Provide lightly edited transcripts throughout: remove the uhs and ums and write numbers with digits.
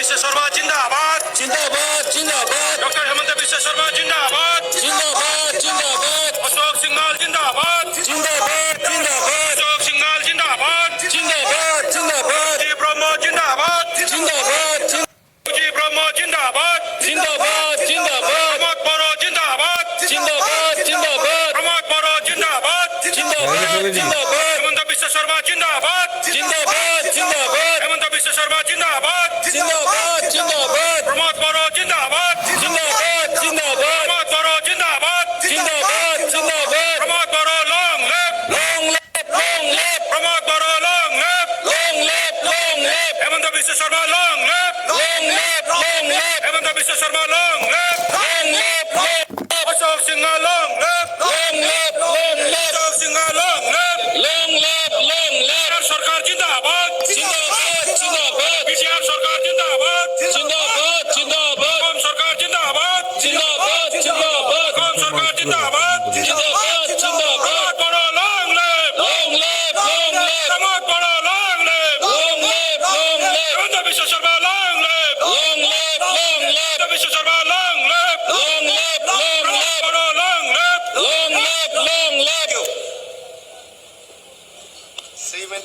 বিশ্ব শর্মা জিন্দাবাদ জিন্দাবাদ জিন্দাবাদ ডক্টর হেমন্ত বিশ্ব শর্মা জিন্দাবাদ জিন্দাবাদ জিন্দাবাদ অশোক সিংহাল জিন্দাবাদ জিন্দাবাদ জিন্দাবাদ অশোক সিংহাল জিন্দাবাদ জিন্দাবাদ জিন্দাবাদ মুজিব ব্রহ্ম জিন্দাবাদ জিন্দাবাদ মুজিব ব্রহ্ম জিন্দাবাদ জিন্দাবাদ জিন্দাবাদ প্রমোদ বড় জিন্দাবাদ জিন্দাবাদ জিন্দাবাদ প্রমোদ বড় জিন্দাবাদ জিন্দাবাদ জিন্দাবাদ হেমন্ত বিশ্ব শর্মা জিন্দাবাদ জিন্দাবাদ জিন্দাবাদ হেমন্ত বিশ্ব শর্মা জিন্দাবাদ জিন্দাবাদ জিন্দাবাদ প্রমোদ বড় জিন্দাবাদ জিন্দাবাদ জিন্দাবাদ প্রমোদ বড় জিন্দাবাদ জিন্দাবাদ জিন্দাবাদ প্রমোদ বড় লং লেফ লং লেফট প্রমোদ বড় লং লেফ লং লেফট হেমন্ত বিশ্ব শর্মা লং লেফ লং লেফট হেমন্ত বিশ্ব শর্মা লং লেফ লং লেফট অশোক সিংহা লং লেফ লং লেফট অশোক সিংহা লং লেফ লং লেফট সরকার জিন্দাবাদ জিন্দাবাদ জিন্দাবাদ বিটিআর সরকার জিন্দাবাদ জিন্দাবাদ জিন্দাবাদ কম সরকার জিন্দাবাদ জিন্দাবাদ জিন্দাবাদ কম সরকার জিন্দাবাদ জিন্দাবাদ জিন্দাবাদ বড় লং লেফ লং লেফট প্রমোদ বড় লং লেফ লং লেফট হেমন্ত বিশ্ব শর্মা লং লেফ লং লেফট হেমন্ত বিশ্ব শর্মা লং লেফ লং লেফট বড় লং লেফ লং left Seaman.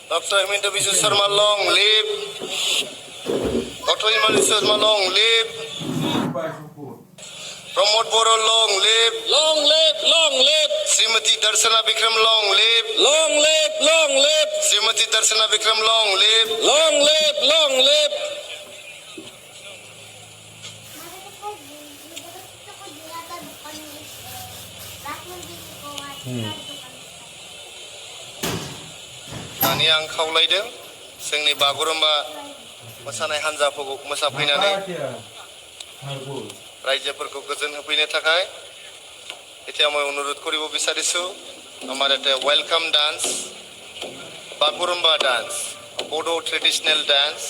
Dr. Hemanta Biswa Sharma, long live. Dr. Hemanta Biswa Sharma, long live. Pramod Boro, long live. long left Srimati Darshana Vikram, long live. long left Srimati Darshana Vikram, long live. long left Nani ang खावलायदों जोंनि बागुरुम्बा मोसानाय हान्जाफोरखौ मोसाफैनानै रायजोफोरखौ गोजोन होफैनो थाखाय এতিয়া মই অনুৰোধ কৰিব বিচাৰিছো আমাৰ এটা welcome dance Bagurumba dance Bodo traditional dance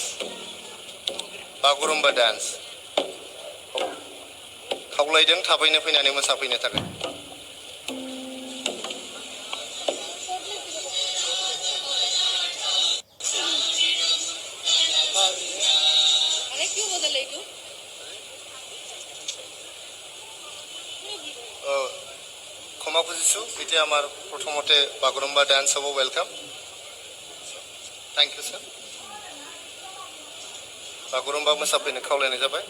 Bagurumba dance खावलायदों थाबैनो फैनानै मोसाफैनो थाखाय ক্ষমা খুজিছো এতিয়া আমাৰ প্ৰথমতে বাগুৰুম্বা ডান্স হ'ব ওয়েলকাম থ্যাংক ইউ স্যাৰ বাগুरुम्बा मोसाफैनो खावलायनाय जाबाय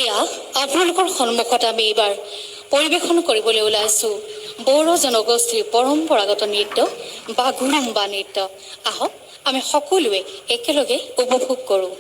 এয়া আপোনালোকৰ সন্মুখত আমি এইবাৰ পৰিৱেশন কৰিবলৈ ওলাইছো বড়ো জনগোষ্ঠীৰ পৰম্পৰাগত নৃত্য বাগুৰুম্বা নৃত্য আহক আমি সকলোৱে একেলগে উপভোগ কৰোঁ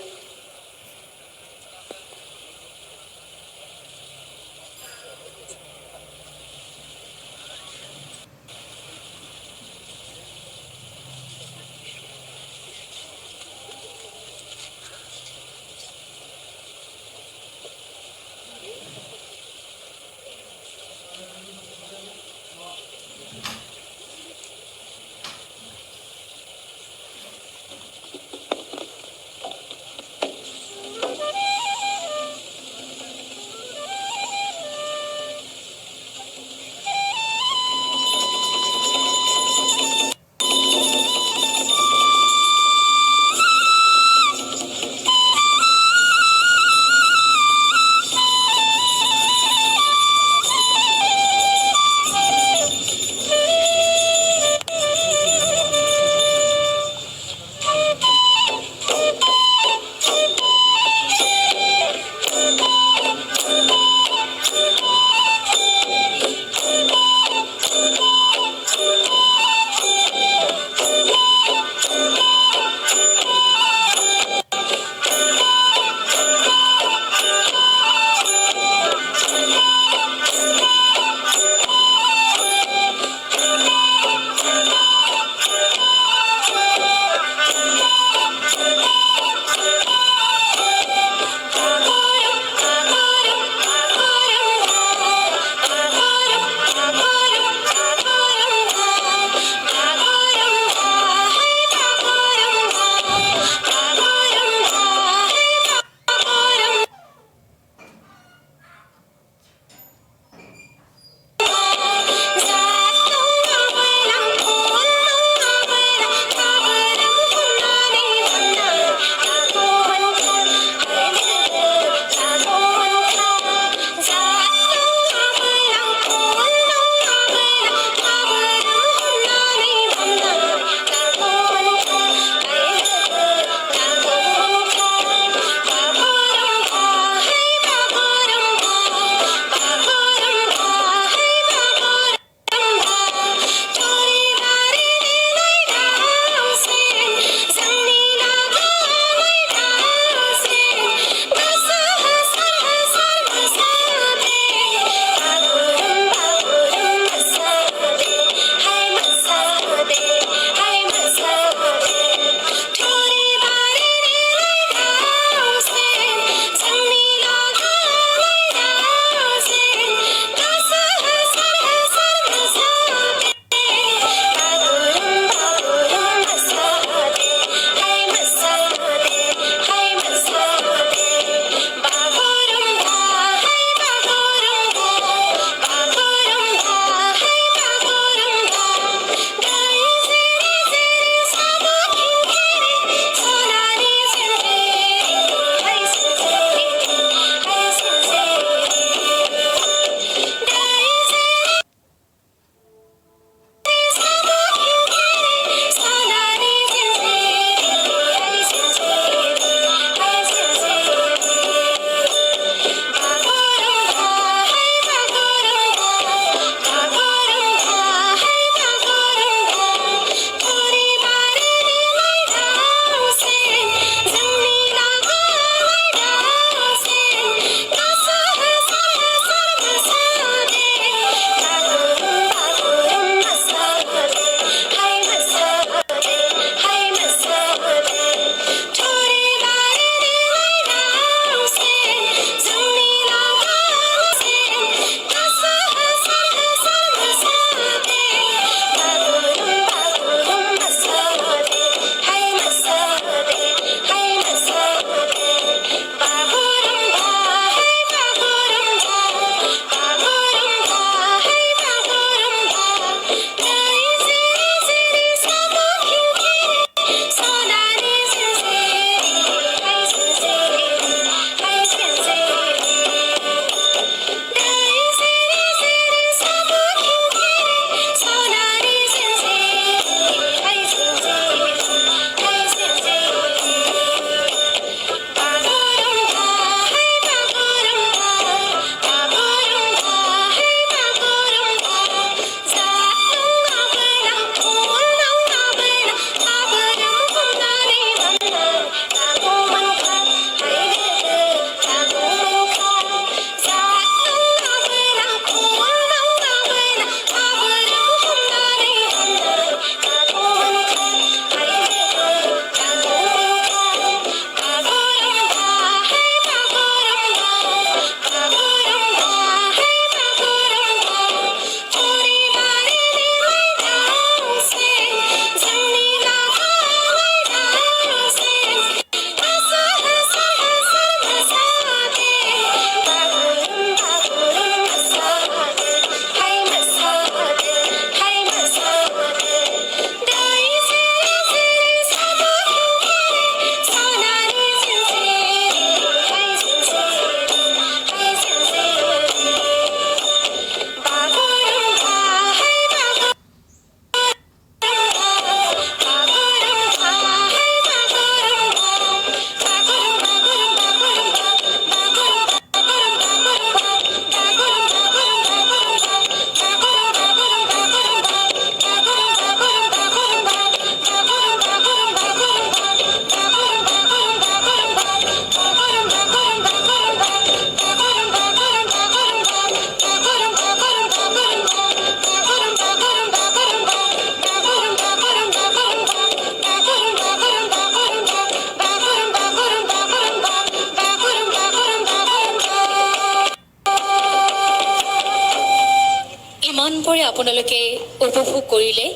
দৰে আপোনালোকে উপভোগ কৰিলে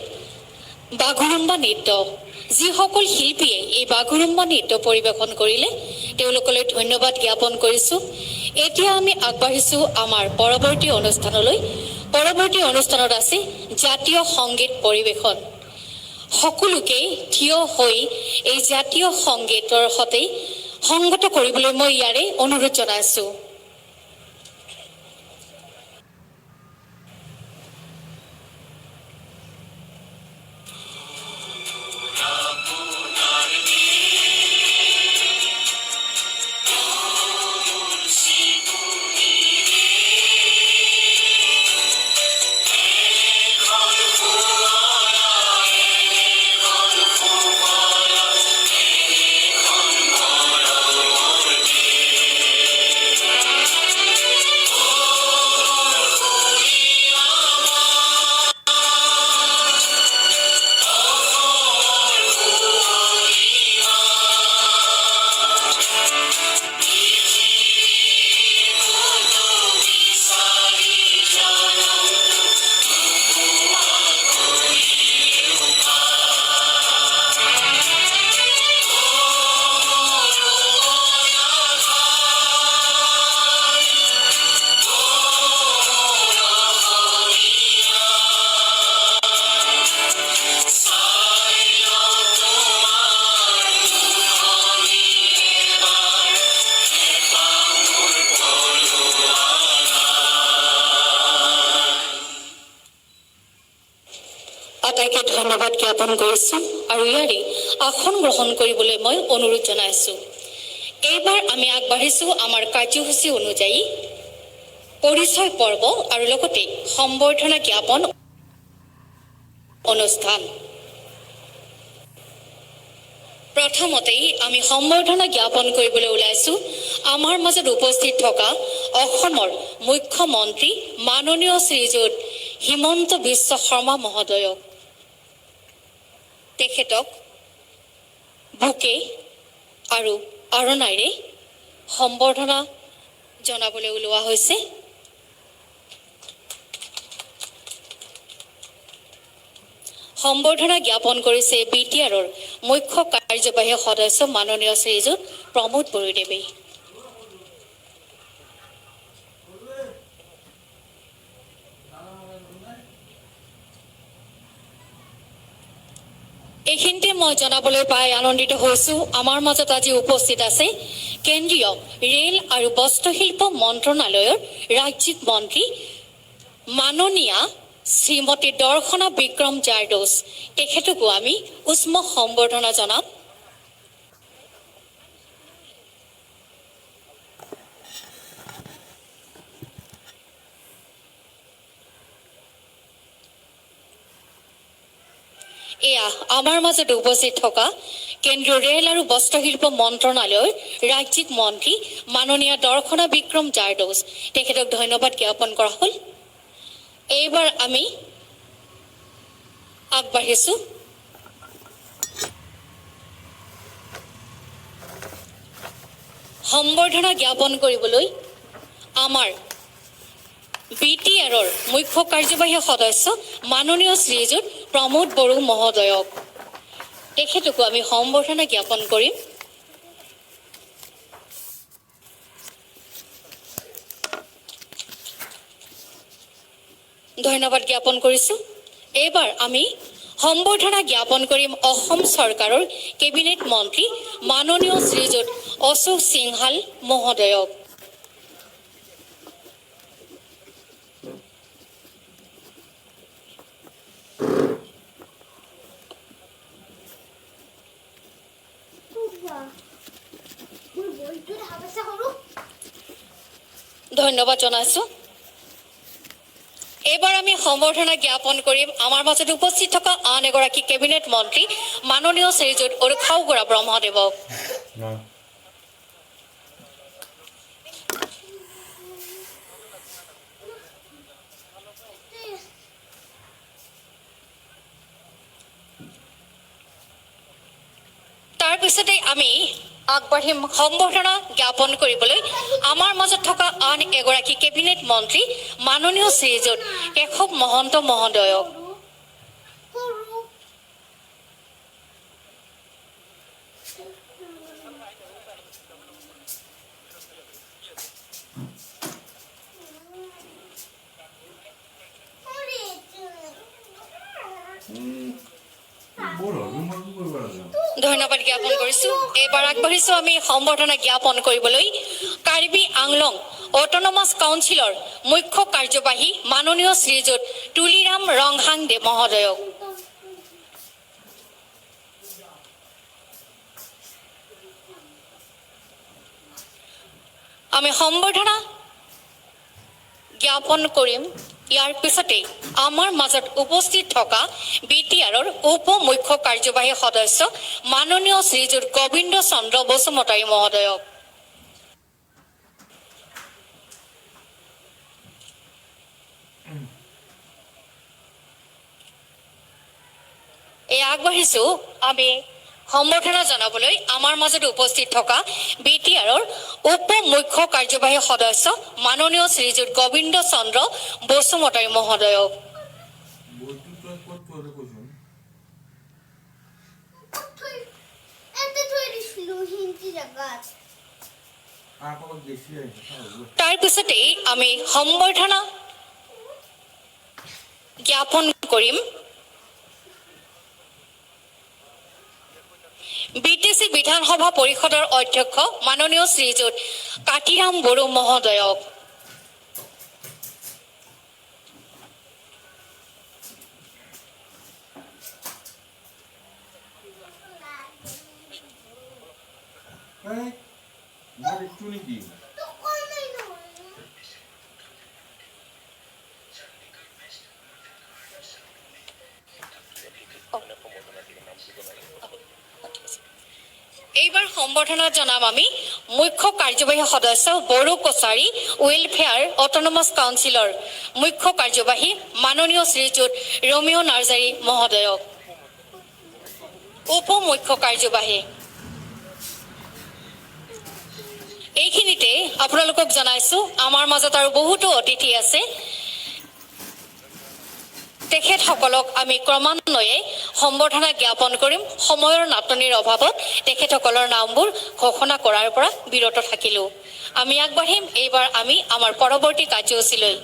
বাগুৰুম্বা নৃত্য। যিসকল শিল্পীয়ে এই বাগুৰুম্বা নৃত্য পৰিৱেশন কৰিলে তেওঁলোকলৈ ধন্যবাদ জ্ঞাপন কৰিছোঁ। এতিয়া আমি আগবাঢ়িছোঁ আমাৰ পৰৱৰ্তী অনুষ্ঠানলৈ। পৰৱৰ্তী অনুষ্ঠানত আছে জাতীয় সংগীত পৰিৱেশন। সকলোকে থিয় হৈ এই জাতীয় সংগীতৰ সৈতে সংগত কৰিবলৈ মই ইয়াৰে অনুৰোধ জনাইছোঁ। আটাইকে ধন্যবাদ জ্ঞাপন কৰিছোঁ আৰু ইয়াৰে আসন গ্ৰহণ কৰিবলৈ মই অনুৰোধ জনাইছোঁ। এইবাৰ আমি আগবাঢ়িছোঁ আমাৰ কাৰ্যসূচী অনুযায়ী পৰিচয় পৰ্ব আৰু লগতে সম্বৰ্ধনা জ্ঞাপন অনুষ্ঠান। প্ৰথমতেই আমি সম্বৰ্ধনা জ্ঞাপন কৰিবলৈ ওলাইছোঁ আমাৰ মাজত উপস্থিত থকা অসমৰ মুখ্যমন্ত্ৰী মাননীয় শ্ৰীযুত হিমন্ত বিশ্ব শৰ্মা মহোদয়ক। তেখেতক বুকে আৰু আৰণাইৰে সম্বৰ্ধনা জনাবলৈ ওলোৱা হৈছে। সম্বৰ্ধনা জ্ঞাপন কৰিছে BTRৰ মুখ্য কাৰ্যবাহী সদস্য মাননীয় শ্ৰীযুত প্ৰমোদ বড়োদেৱে। এইখিনিতে মই জনাবলৈ পাই আনন্দিত হৈছোঁ আমাৰ মাজত আজি উপস্থিত আছে কেন্দ্ৰীয় ৰেল আৰু বস্ত্ৰশিল্প মন্ত্ৰণালয়ৰ ৰাজ্যিক মন্ত্ৰী মাননীয়া শ্ৰীমতী দৰ্শনা বিক্ৰম জাৰদোছ। তেখেতকো আমি উষ্ম সম্বৰ্ধনা জনাম। এয়া আমাৰ মাজত উপস্থিত থকা কেন্দ্ৰীয় ৰেল আৰু বস্ত্ৰশিল্প মন্ত্ৰণালয়ৰ ৰাজ্যিক মন্ত্ৰী মাননীয়া দৰ্শনা বিক্ৰম জাৰদোছ। তেখেতক ধন্যবাদ জ্ঞাপন কৰা হ'ল। এইবাৰ আমি আগবাঢ়িছোঁ সম্বৰ্ধনা জ্ঞাপন কৰিবলৈ আমাৰ BTRৰ মুখ্য কাৰ্যবাহী সদস্য মাননীয় শ্ৰীযুত প্ৰমোদ বড়ো মহোদয়ক। তেখেতকো আমি সম্বৰ্ধনা জ্ঞাপন কৰিম। ধন্যবাদ জ্ঞাপন কৰিছোঁ। এইবাৰ আমি সম্বৰ্ধনা জ্ঞাপন কৰিম অসম চৰকাৰৰ কেবিনেট মন্ত্ৰী মাননীয় শ্ৰীযুত অশোক সিংহাল মহোদয়ক। ধন্যবাদ জনাইছোঁ। এইবাৰ আমি সম্বৰ্ধনা জ্ঞাপন কৰিম আমাৰ মাজত উপস্থিত থকা আন এগৰাকী কেবিনেট মন্ত্ৰী মাননীয় শ্ৰীযুত উৰ্খাওগৰা ব্ৰহ্মদেৱক। তাৰপিছতে আমি আগবাঢ়িম সম্বৰ্ধনা জ্ঞাপন কৰিবলৈ আমাৰ মাজত থকা আন এগৰাকী কেবিনেট মন্ত্ৰী মাননীয় শ্ৰীযুত কেশৱ মহন্ত মহোদয়ক। ধন্যবাদ জ্ঞাপন কৰিছোঁ। এইবাৰ আগবাঢ়িছোঁ আমি সম্বৰ্ধনা জ্ঞাপন কৰিবলৈ কাৰ্বি আংলং অট'নমাছ কাউন্সিলৰ মুখ্য কাৰ্যবাহী মাননীয় শ্ৰীযুত তুলিৰাম ৰংহাংদে মহোদয়ক। আমি সম্বৰ্ধনা জ্ঞাপন কৰিম। ইয়াৰ পিছতেই আমাৰ মাজত উপস্থিত থকা BTRৰ উপ মুখ্য কাৰ্যবাহী সদস্য মাননীয় শ্ৰীযুত গোবিন্দ চন্দ্ৰ বসুমতাৰী মহোদয়ক। আগবাঢ়িছোঁ আমি সম্বৰ্ধনা জনাবলৈ আমাৰ মাজত উপস্থিত থকা BTRৰ উপ মুখ্য কাৰ্যবাহী সদস্য মাননীয় শ্ৰীযুত গোবিন্দ চন্দ্ৰ বসুমতাৰী মহোদয়ক। তাৰ পিছতেই আমি সম্বৰ্ধনা জ্ঞাপন কৰিম BTC বিধানসভা পৰিষদৰ অধ্যক্ষ মাননীয় শ্ৰীযুত কাতিৰাম বড়ো মহোদয়ক। এইবাৰ সম্বৰ্ধনা জনাম আমি মুখ্য কাৰ্যবাহী সদস্য বড়ো কছাৰী ৱেলফেয়াৰ অট'নমাছ কাউন্সিলৰ মুখ্য কাৰ্যবাহী মাননীয় শ্ৰীযুত ৰমিঅ' নাৰ্জাৰী মহোদয়ক। উপ মুখ্য কাৰ্যবাহী এইখিনিতে আপোনালোকক জনাইছোঁ আমাৰ মাজত আৰু বহুতো অতিথি আছে। তেখেতসকলক আমি ক্ৰমান্বয়ে সম্বৰ্ধনা জ্ঞাপন কৰিম। সময়ৰ নাটনিৰ অভাৱত তেখেতসকলৰ নামবোৰ ঘোষণা কৰাৰ পৰা বিৰত থাকিলোঁ। আমি আগবাঢ়িম এইবাৰ আমি আমাৰ পৰৱৰ্তী কাৰ্যসূচীলৈ।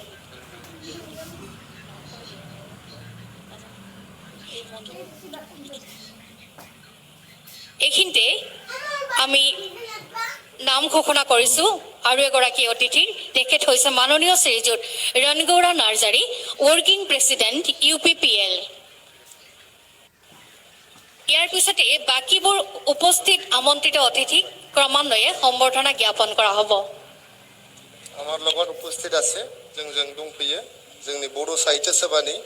এইখিনিতে আমি নাম ঘোষণা কৰিছোঁ আৰু এগৰাকী অতিথিৰ। তেখেত হৈছে মাননীয় Shrijut Rongoura Narzary working president UPPL। ইয়াৰ পিছতে বাকীবোৰ উপস্থিত আমন্ত্ৰিত অতিথিক ক্ৰমান্বয়ে সম্বৰ্ধনা জ্ঞাপন কৰা হ'ব। আমাৰ লগত উপস্থিত আছে जोंजों दंफैयो जोंनि बड' साहित्य सभानि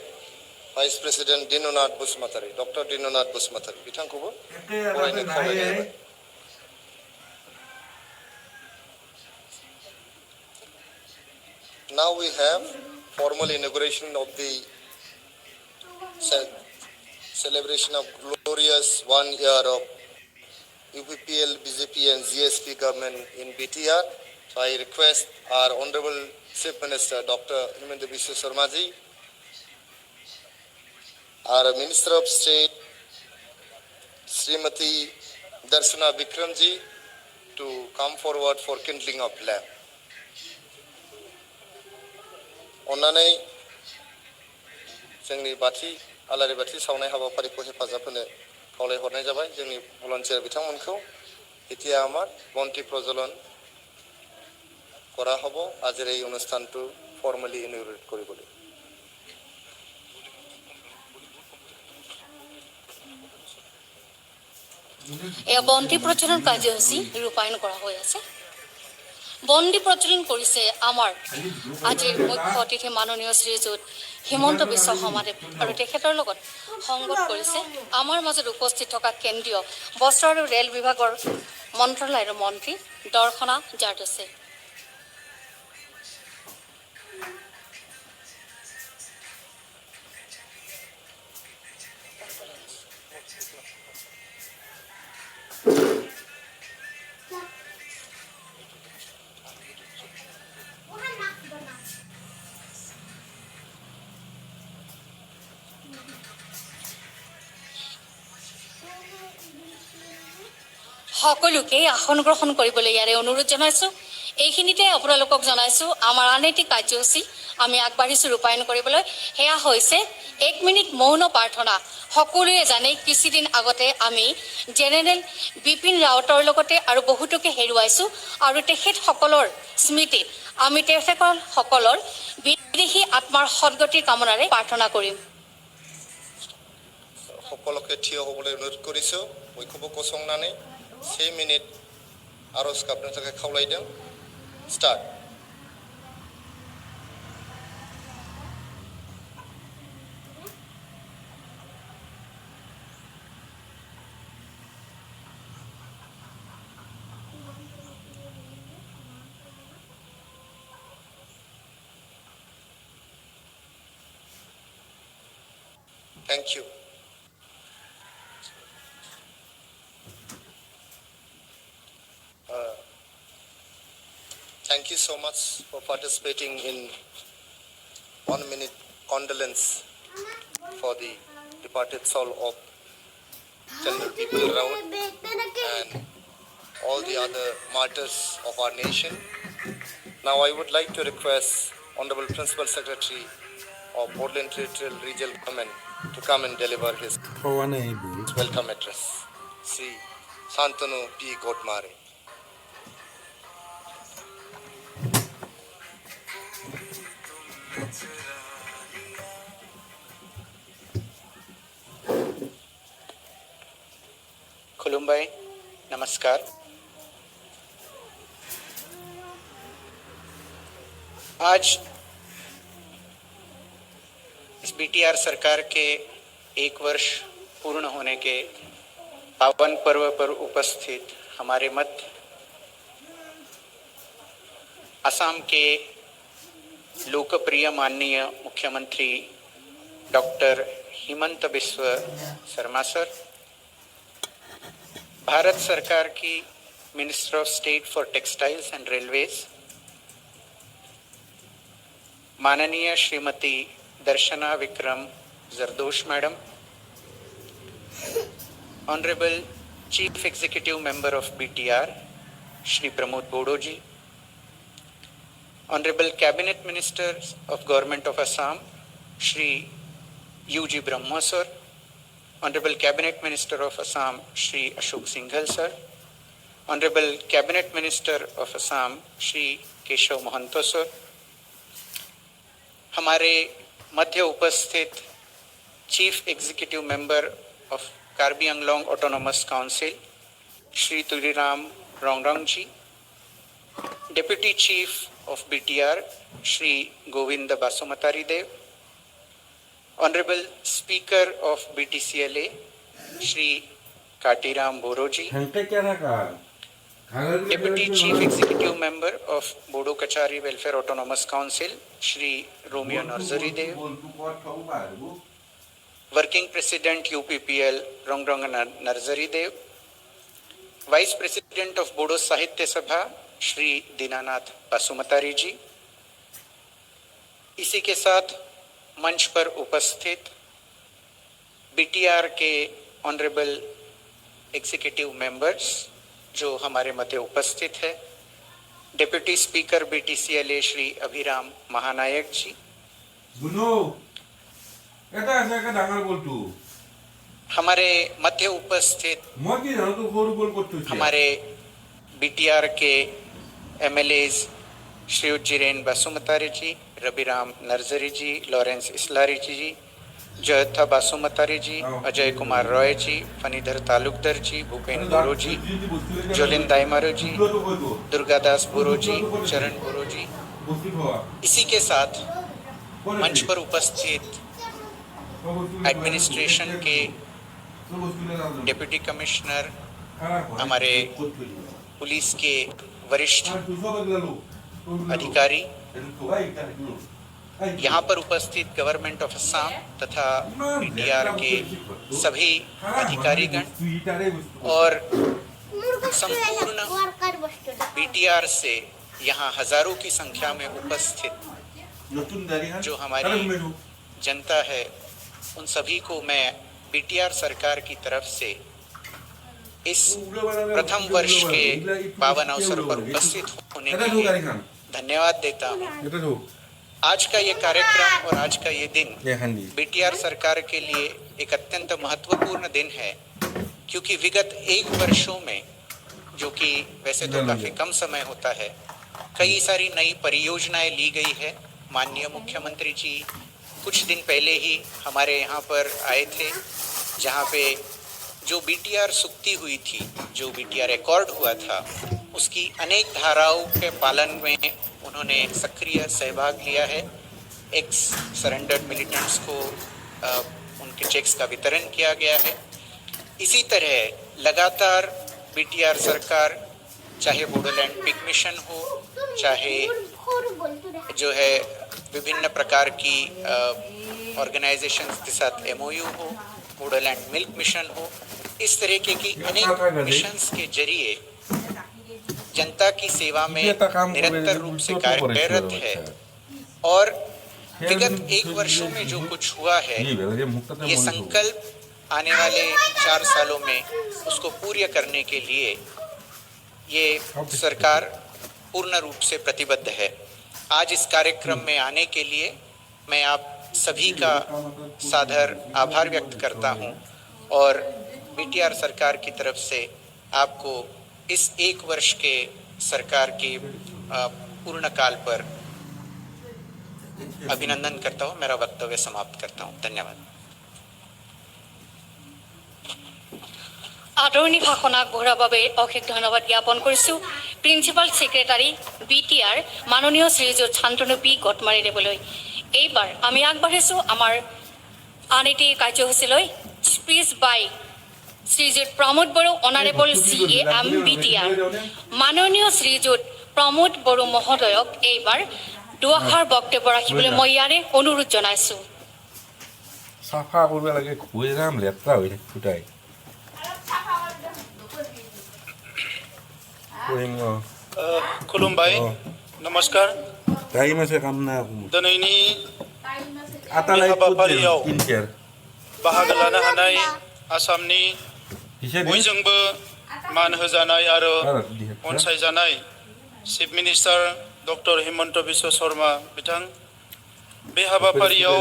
vice president Dinanath Basumatary doctor Dinanath Basumatary बिथांखौबो बरायनो खावलायनाय जाबाय। Now we have formal inauguration of the celebration of glorious 1 year of UPPL, BJP and GSP government in BTR. So I request our Honorable Chief Minister Dr. Himendra Biswa Sharma ji, our Minister of State Srimati Darshana Vikram ji to come forward for kindling of lamp. अन्नानै जोंनि आलारि बाथि सावनाय हाबाफारिखौ हेफाजाब होनो खावलायहरनाय जाबाय जोंनि भलन्टियार बिथांमोनखौ। এতিয়া আমাৰ বন্তি প্ৰজ্বলন কৰা হ'ব আজিৰ এই অনুষ্ঠানটো ফৰ্মেলি ইনঅগ্ৰেট কৰিবলৈ। এয়া বন্তি প্ৰজ্বলন কাৰ্যসূচী ৰূপায়ণ কৰা হৈ আছে। বন্তি প্ৰজ্বলন কৰিছে আমাৰ আজিৰ মুখ্য অতিথি মাননীয় শ্ৰীযুত হিমন্ত বিশ্ব শৰ্মাদেৱ আৰু তেখেতৰ লগত সংগত কৰিছে আমাৰ মাজত উপস্থিত থকা কেন্দ্ৰীয় বস্ত্ৰ আৰু ৰেল বিভাগৰ মন্ত্ৰালয়ৰ মন্ত্ৰী দৰ্শনা জাৰদছে। সকলোকে আসন গ্ৰহণ কৰিবলৈ ইয়াৰে অনুৰোধ জনাইছোঁ। এইখিনিতে আপোনালোকক জনাইছোঁ আমাৰ আন এটি কাৰ্যসূচী আমি আগবাঢ়িছোঁ ৰূপায়ণ কৰিবলৈ। সেয়া হৈছে 1 মিনিট মৌন প্ৰাৰ্থনা। সকলোৱে জানে কিছুদিন আগতে আমি জেনেৰেল বিপিন ৰাৱতৰ লগতে আৰু বহুতোকে হেৰুৱাইছোঁ আৰু তেখেতসকলৰ স্মৃতিত আমি তেখেতসকলৰ বিদেশী আত্মাৰ সদগতিৰ কামনাৰে প্ৰাৰ্থনা কৰিম। সকলোকে থিয় হ'বলৈ অনুৰোধ কৰিছোঁ। বৈঠকো গসংনাनै 6 মিনিট আৰজ গাবनो थाखाय খাवलायदों। Start. Thank you. Thank you so much for participating in 1 minute condolence for the departed soul of General Bipin Rawat and all the other martyrs of our nation. Now I would like to request Honorable Principal Secretary of Portland Territorial Regional Government to come and deliver his welcome address. Sri Santanu P. Gotmare. खुलुमबाई, नमस्कार। आज इस BTR सरकार के 1 वर्ष पूर्ण होने के पावन पर्व पर उपस्थित हमारे मध्य असम के लोकप्रिय माननीय मुख्यमंत्री डॉक्टर हिमंत बिस्व शर्मा सर, भारत सरकार की minister of state for textiles and railways माननीय Shrimati Darshana Vikram Jardosh madam, honourable chief executive member of BTR Shri Pramod Bodo ji, honourable cabinet minister of government of Assam Shri UG Brahma sir, honourable cabinet minister of Assam Shri Ashok Singhal sir, honourable cabinet minister of Assam Shri Keshab Mahanta sir, हमारे मध्य उपस्थित chief executive member of Karbi Anglong autonomous council Shri Tuliram Rongrong ji, deputy chief of BTR Shri Gobinda Basumatary Dev, honourable speaker of BTCLA Shri Katiram Boro ji, deputy chief executive member of Bodo Kachari welfare autonomous council Shri Romeo Narzary Dev, working president UPPL Rongrong Narzary Dev, vice president of Bodo Sahitya Sabha Shri Dinanath Basumatary जी, इसी के साथ मंच पर उपस्थित BTR के honourable executive members जो हमारे मध्य उपस्थित है, deputy speaker बीटीसीएलए Shri अभिराम महानायक जी, हमारे मध्य उपस्थित हमारे बीटीआर के एमएलएज श्री जिरेन बासुमतारी जी, रविराम नर्जरी जी, लॉरेंस इस्लारी जी, जयथा बासुमतारी जी, अजय कुमार रॉय जी, फनीधर तालुकदर जी, भूपेन बोरो जी, जोलिन दाइमारो जी, दुर्गादास बोरो जी, चरण बोरो जी, इसी के साथ मंच पर उपस्थित एडमिनिस्ट्रेशन के डिप्टी कमिश्नर, हमारे पुलिस के वरिष्ठ अधिकारी, यहाँ पर उपस्थित गवर्नमेंट ऑफ असम तथा बीटीआर के सभी अधिकारीगण और संपूर्ण बीटीआर से यहाँ हजारों की संख्या में उपस्थित जो हमारी जनता है, उन सभी को मैं बीटीआर सरकार की तरफ से इस प्रथम वर्ष के पावन अवसर पर उपस्थित होने के लिए धन्यवाद देता हूँ। आज का ये कार्यक्रम और आज का ये दिन बीटीआर सरकार के लिए एक अत्यंत महत्वपूर्ण दिन है, क्योंकि विगत 1 वर्षों में, जो कि वैसे तो काफी कम समय होता है, कई सारी नई परियोजनाएं ली गई है। माननीय मुख्यमंत्री जी कुछ दिन पहले ही हमारे यहाँ पर आए थे, जहाँ पे जो बीटीआर सुक्ति हुई थी, जो बीटीआर रिकॉर्ड हुआ था, उसकी अनेक धाराओं के पालन में उन्होंने सक्रिय सहभाग लिया है। एक्स सरेंडर्ड मिलिटेंट्स को उनके चेक्स का वितरण किया गया है। इसी तरह लगातार बीटीआर सरकार, चाहे बोडोलैंड पिक मिशन हो, चाहे जो है विभिन्न प्रकार की ऑर्गेनाइजेशंस के साथ MOU हो, बोडोलैंड मिल्क मिशन हो, इस तरीके की अनेक मिशंस के जरिए जनता की सेवा में निरंतर रूप से कार्यरत है। और विगत 1 वर्षों में जो कुछ हुआ है, ये संकल्प आने वाले 4 सालों में उसको पूर्ण करने के लिए ये सरकार पूर्ण रूप से प्रतिबद्ध है। आज इस कार्यक्रम में आने के लिए मैं आप सभी का सादर आभार व्यक्त करता हूं और बीटीआर सरकार की तरफ से आपको इस 1 वर्ष के सरकार के पूर्ण काल पर अभिनंदन करता हूं। मेरा वक्तव्य समाप्त करता हूं। धन्यवाद। আদৰণি ভাষণ আগবঢ়োৱাৰ বাবে অশেষ ধন্যবাদ জ্ঞাপন কৰিছোঁ প্ৰিন্সিপাল ছেক্ৰেটাৰী BTR মাননীয় শ্ৰীযুত শান্তনু পি গটমাৰী দেৱলৈ। এইবাৰ আমি আগবাঢ়িছোঁ আমাৰ আন এটি কাৰ্যসূচীলৈ। Speech by Sriyut Pramod Boro, honourable CAM BTR। মাননীয় শ্ৰীযুত প্ৰমোদ বড়ো মহোদয়ক এইবাৰ দুআষাৰ বক্তব্য ৰাখিবলৈ মই ইয়াৰে অনুৰোধ জনাইছোঁ। চাফা কৰিব লাগে, ঘূৰি যাম লেতেৰা হৈ থাকে গোটাই। खुलुमबाय, नमस्कार। टाइम আছে কাম না दिनैनि आतालाय हाबाफारियाव किनसेर बाहागो लानो हानाय आसामनि हिसाब बयजोंबो मान होजानाय आरो अनसायजानाय chief minister doctor Himanta Biswa Sarma बिथां, बे हाबाफारियाव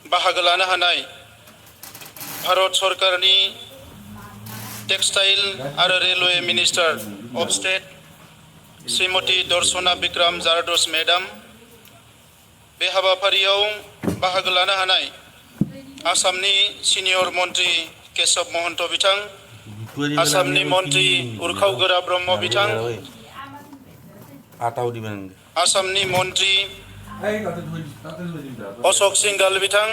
बाहागो लानो हानाय भारत सरकारनि टेक्सटाइल आरो railway minister of state Shrimati Darshana Bikram Jardosh madam, बे हाबाफारियाव बाहागो लानो हानाय आसामनि सिनियर मन्त्रि केशव महन्त बिथां, आसामनि मन्त्रि उरखाव गोरा ब्रह्म बिथां, आटाव दिबेन आसामनि मन्त्रि अशोक सिंघाल बिथां,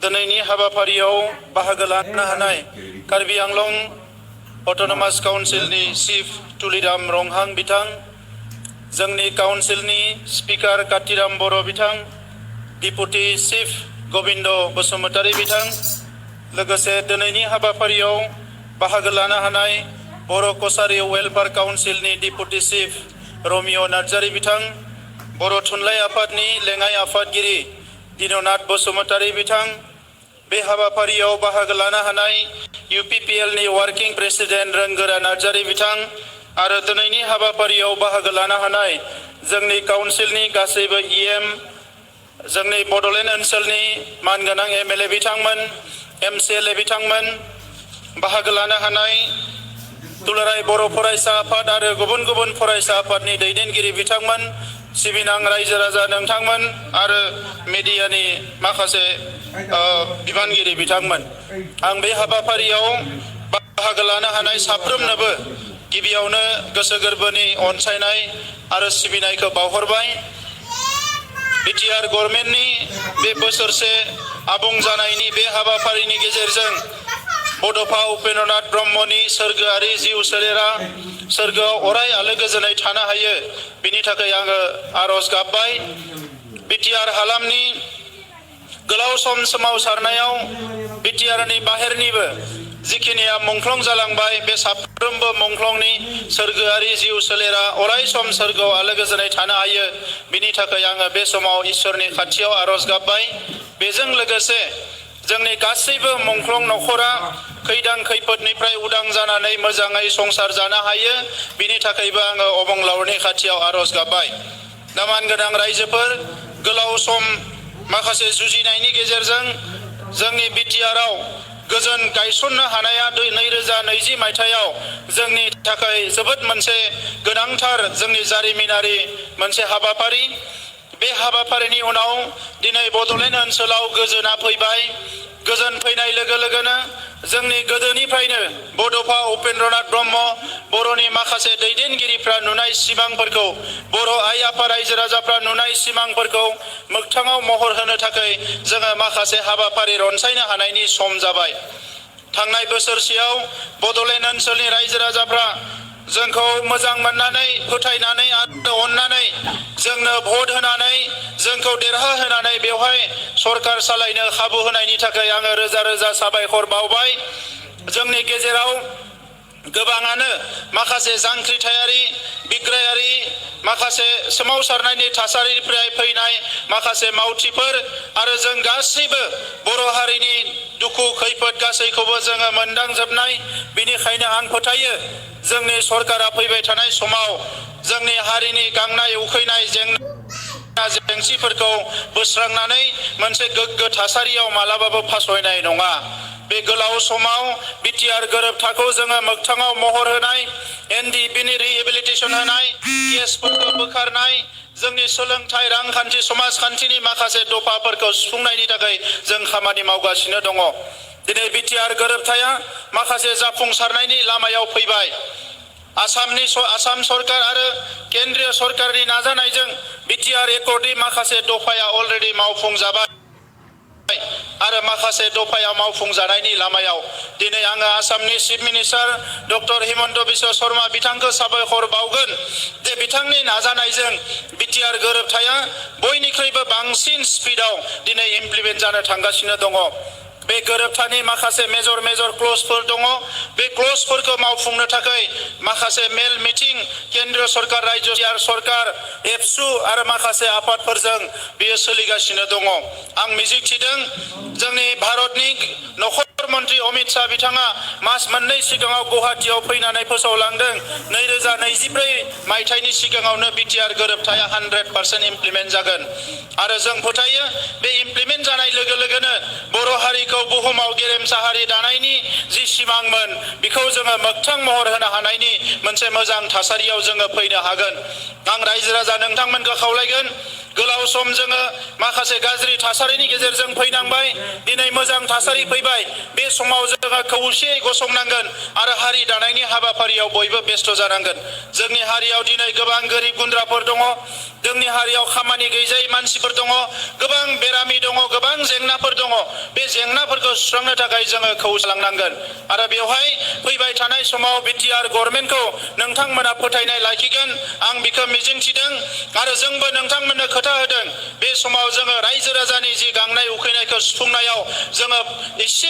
दिनैनि हाबाफारियाव बाहागो लानो हानाय कार्बि आंलं अट'नमास काउन्सिलनि चिफ तुलिराम रंहां बिथां, जोंनि काउन्सिलनि स्पिकार कातिराम बर' बिथां, डिपुटि चिफ गबिन्द बसुमतारी बिथां, लोगोसे दिनैनि हाबाफारियाव बाहागो लानो हानाय बर' कसारि वेलफेयार काउन्सिलनि डिपुटि चिफ रमिय' नार्जारी बिथां, बर' थुनलाइ आफादनि लेङाइ आफादगिरि दिननाथ बसुमतारी बिथां, बे हाबाफारियाव बाहागो लानो हानाय UPPLनि वार्किं प्रेसिडेन्ट रोंगोरा नार्जारी बिथां आरो दिनैनि हाबाफारियाव बाहागो लानो हानाय जोंनि काउन्सिलनि गासैबो EM, जोंनि बड'लेण्ड ओनसोलनि मानगोनां MLA बिथांमोन, MCLA बिथांमोन, बाहागो लानो हानाय दुलाराय बर' फरायसा आफाद आरो गुबुन गुबुन फरायसा आफादनि दैदेनगिरि बिथांमोन, सिबिनां रायजो राजा नोंथांमोन आरो मिडियानि माखासे बिबानगिरि बिथांमोन, आं बे हाबाफारियाव बाहागो लानो हानाय साफ्रोमनोबो गिबियावनो गोसो गोरबोनि अनसायनाय आरो सिबिनायखौ बावहरबाय। BTR गभर्नमेन्टनि बे बोसोरसे आबुं जानायनि बे हाबाफारिनि गेजेरजों बड'फा उपेन्द्रनाथ ब्रह्मनि सोरगोआरि जिउ सोलेरा सोरगोआव अराय आलो गोजोनै थानो हायो, बिनि थाखाय आङो आर'ज गाबबाय। BTR हालामनि गोलाव सम सोमावसारनायाव BTRनि बाहेरनिबो जिखिनिया मुंख्लं जालांबाय, बे साफ्रोमबो मुंख्लंनि सोरगोआरि जिउ सोलेरा अराय सम सोरगोआव आलो गोजोनै थानो हायो, बिनि थाखाय आङो बे समाव इसोरनि खाथियाव आर'ज गाबबाय। बेजों लोगोसे जोंनि गासैबो मुंख्लं नखरा खैदां खैफोदनिफ्राय उदां जानानै मोजाङै संसार जानो हायो बिनि थाखायबो आङो अबंलावरनि खाथियाव आरज गाबबाय। दामान गोनां रायजोफोर गोलाव सम माखासे जुजिनायनि गेजेरजों जोंनि बिटिआरआव गोजोन गायसननो हानाया 2020 मायथाइयाव जोंनि थाखाय जोबोद मोनसे गोनांथार जोंनि जारिमिनारि मोनसे हाबाफारि। बे हाबाफारिनि उनाव दिनै बड'लेण्ड ओनसोलाव गोजोना फैबाय। गोजोन फैनाय लोगो लोगोनो जोंनि गोदोनिफ्रायनो बड'फा उपेन्द्रनाथ ब्रह्म बर'नि माखासे दैदेनगिरिफ्रा नुनाय सिमांफोरखौ बर' आइ आफा रायजो राजाफ्रा नुनाय सिमांफोरखौ मोगथाङाव महर होनो थाखाय जोङो माखासे हाबाफारि रनसायनो हानायनि सम जाबाय। थांनाय बोसोरसेयाव बड'लेण्ड ओनसोलनि रायजो राजाफ्रा जोंखौ मोजां मोननानै फोथायनानै आरो अननानै जोंनो भट होनानै जोंखौ देरहा होनानै बेवहाय सरकार सालायनो खाबु होनायनि थाखाय आङो रोजा रोजा साबायखर बावबाय। जोंनि गेजेराव गोबाङानो माखासे जांख्रिथायारि बिग्रायारि माखासे सोमावसारनायनि थासारिनिफ्राय फैनाय माखासे मावथिफोर आरो जों गासैबो बर' हारिनि दुखु खैफोद गासैखौबो जोङो मोनदांजोबनाय। बिनिखायनो आं फोथायो जोंनि सरकारा फैबाय थानाय समाव जोंनि हारिनि गांनाय उखैनाय जेंसिफोरखौ बोस्रांनानै मोनसे गोग्गो थासारियाव मालाबाबो फासयनाय नङा। बे गोलाव समाव बिटिआर गोरोबथाखौ जोङो मोगथाङाव महर होनाय, एनडिपिनि रिहेबिलिटेसन होनाय, केसफोरखौ बोखारनाय, जोंनि सोलोंथाइ रांखान्थि समाजखान्थिनि माखासे दफाफोरखौ सुफुंनायनि थाखाय जों खामानि मावगासिनो दङ। दिनै बिटिआर गोरोबथाया माखासे जाफुंसारनायनि लामायाव फैबाय। आसाम सरकार आरो केन्द्रीय सरकारनि नाजानायजों बिटिआर एकर्डनि माखासे दफाया अलरेडि मावफुंजाबाय आरो माखासे दफाया मावफुंजानायनि लामायाव। दिनै आङो आसामनि chief minister doctor Himanta Biswa Sharma बिथांखौ साबायखर बावगोन जे बिथांनि नाजानायजों बिटिआर गोरोबथाया बयनिख्रुइबो बांसिन स्पिडआव दिनै इमप्लिमेन्ट जानो थांगासिनो दङ। बे गोरोबथानि माखासे मेजर क्लजफोर दङ। बे क्लजफोरखौ मावफुंनो थाखाय माखासे मेल मिटिं केन्द्रीय सरकार रायजो सरकार एबसु आरो माखासे आफादफोरजों बेयो सोलिगासिनो दङ। आं मिजिंथिदों जोंनि भारतनि नखर मन्त्रि अमित शाह बिथाङा मास मोननै सिगाङाव गुवाहाटीयाव फैनानै फोसावलांदों 2024 मायथाइनि सिगाङावनो बिटिआर गोरोबथाया 100% इमप्लिमेन्ट जागोन आरो जों फोथायो बे इमप्लिमेन्ट जानाय लोगो लोगोनो बर' हारिखौ बुहुमाव गेरेमसा हारि दानायनि जि सिमांमोन बेखौ जोङो मोगथां महर होनो हानायनि मोनसे मोजां थासारियाव जोङो फैनो हागोन। आं रायजो राजा नोंथांमोनखौ खावलायगोन गोलाव सम जोङो माखासे गाज्रि थासारिनि गेजेरजों फैनांबाय। दिनै मोजां थासारि फैबाय। बे समाव जोङो खौसेयै गसंनांगोन आरो हारि दानायनि हाबाफारियाव बयबो बेस्थ' जानांगोन। जोंनि हारियाव दिनै गोबां गोरिब गुन्द्राफोर दङ। जोंनि हारियाव खामानि गैजायै मानसिफोर दङ। गोबां बेरामि दङ। गोबां जेंनाफोर दङ। बे जेंनाफोरखौ सुस्रांनो थाखाय जोङो खौसेलांनांगोन आरो बेवहाय फैबाय थानाय समाव बिटिआर गभर्नमेन्टखौ नोंथांमोना फोथायनाय लाखिगोन आं बेखौ मिजिंथिदों आरो जोंबो नोंथांमोननो खोथा होदों। बे समाव जोङो रायजो राजानि जि गांनाय उखैनायखौ सुफुंनायाव जोङो एसे